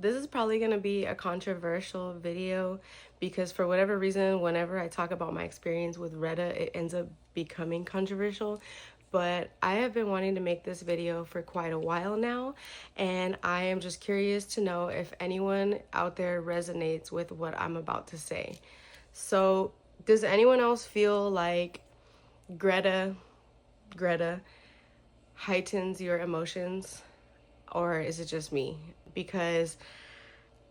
This is probably going to be a controversial video because for whatever reason, whenever I talk about my experience with RETA, it ends up becoming controversial. But I have been wanting to make this video for quite a while now, and I am just curious to know if anyone out there resonates with what I'm about to say. So, does anyone else feel like Greta heightens your emotions, or is it just me? Because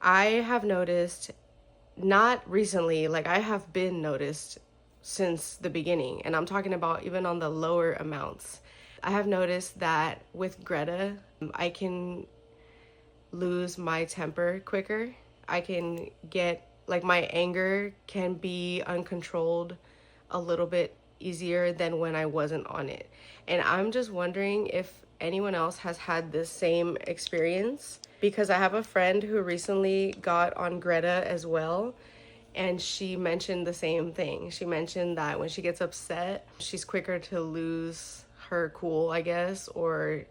I have noticed, not recently, like I have been noticed since the beginning, and I'm talking about even on the lower amounts. I have noticed that with Greta, I can lose my temper quicker. I can get, like, my anger can be uncontrolled a little bit easier than when I wasn't on it. And I'm just wondering if anyone else has had this same experience, because I have a friend who recently got on Greta as well, and she mentioned the same thing. She mentioned that when she gets upset, she's quicker to lose her cool, I guess, or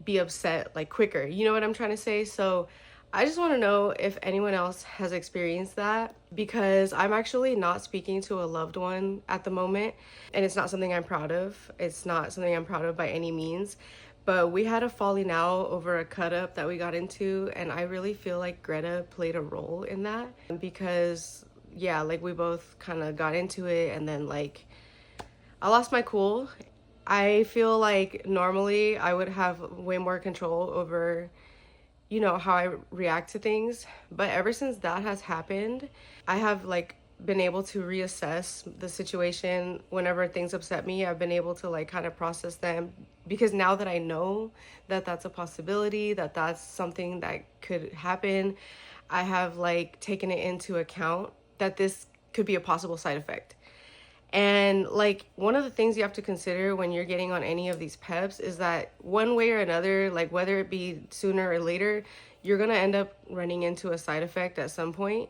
be upset like quicker. You know what I'm trying to say? So I just want to know if anyone else has experienced that, because I'm actually not speaking to a loved one at the moment, and it's not something I'm proud of. It's not something I'm proud of by any means. But we had a falling out over a cut up that we got into, and I really feel like Greta played a role in that, because yeah, like we both kind of got into it, and then like I lost my cool. I feel like normally I would have way more control over, you know, how I react to things, but ever since that has happened, I have like been able to reassess the situation. Whenever things upset me, I've been able to like kind of process them, because now that I know that that's a possibility, that that's something that could happen, I have like taken it into account that this could be a possible side effect. And like one of the things you have to consider when you're getting on any of these peps is that one way or another, like whether it be sooner or later, you're gonna end up running into a side effect at some point.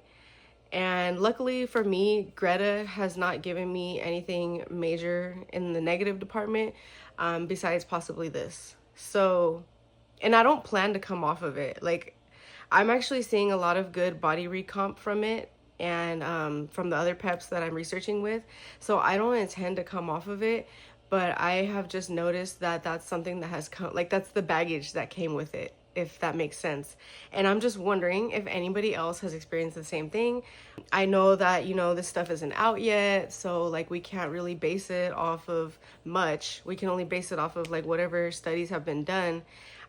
And luckily for me, Greta has not given me anything major in the negative department, besides possibly this. So, and I don't plan to come off of it. Like, I'm actually seeing a lot of good body recomp from it, and from the other peps that I'm researching with. So I don't intend to come off of it, but I have just noticed that that's something that has come, like that's the baggage that came with it, if that makes sense. And I'm just wondering if anybody else has experienced the same thing. I know that, you know, this stuff isn't out yet, so like we can't really base it off of much. We can only base it off of like whatever studies have been done.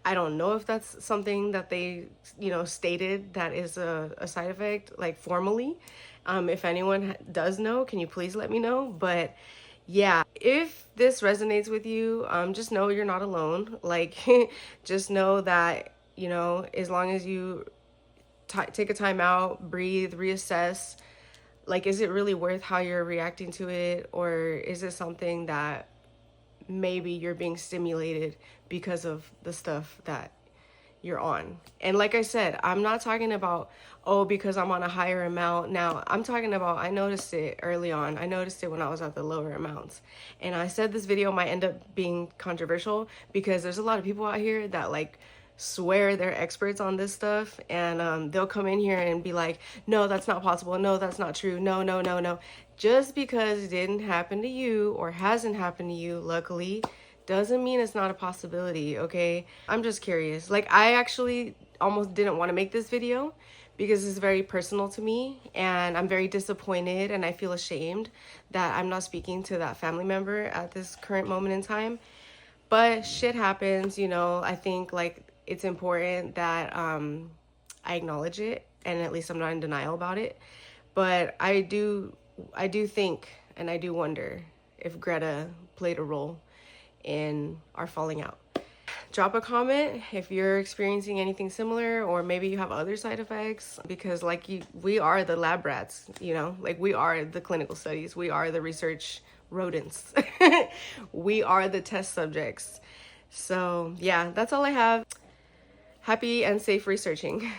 I don't know if that's something that they, you know, stated that is a side effect, like formally. If anyone does know, can you please let me know? But yeah, if this resonates with you, just know you're not alone. Like, just know that, you know, as long as you take a time out, breathe, reassess, like, is it really worth how you're reacting to it? Or is it something that maybe you're being stimulated because of the stuff that you're on? And like I said, I'm not talking about, oh, because I'm on a higher amount now. I'm talking about, I noticed it early on. I noticed it when I was at the lower amounts. And I said this video might end up being controversial because there's a lot of people out here that like swear they're experts on this stuff, and they'll come in here and be like, no, that's not possible, no, that's not true, no. Just because it didn't happen to you or hasn't happened to you, luckily, doesn't mean it's not a possibility. Okay, I'm just curious. Like, I actually almost didn't want to make this video because it's very personal to me, and I'm very disappointed, and I feel ashamed that I'm not speaking to that family member at this current moment in time. But shit happens, you know. I think like it's important that I acknowledge it, and at least I'm not in denial about it. But I do think, and I do wonder if Greta played a role in our falling out. Drop a comment if you're experiencing anything similar, or maybe you have other side effects, because like we are the lab rats, you know, like we are the clinical studies, we are the research rodents. We are the test subjects. So yeah, that's all I have. Happy and safe researching.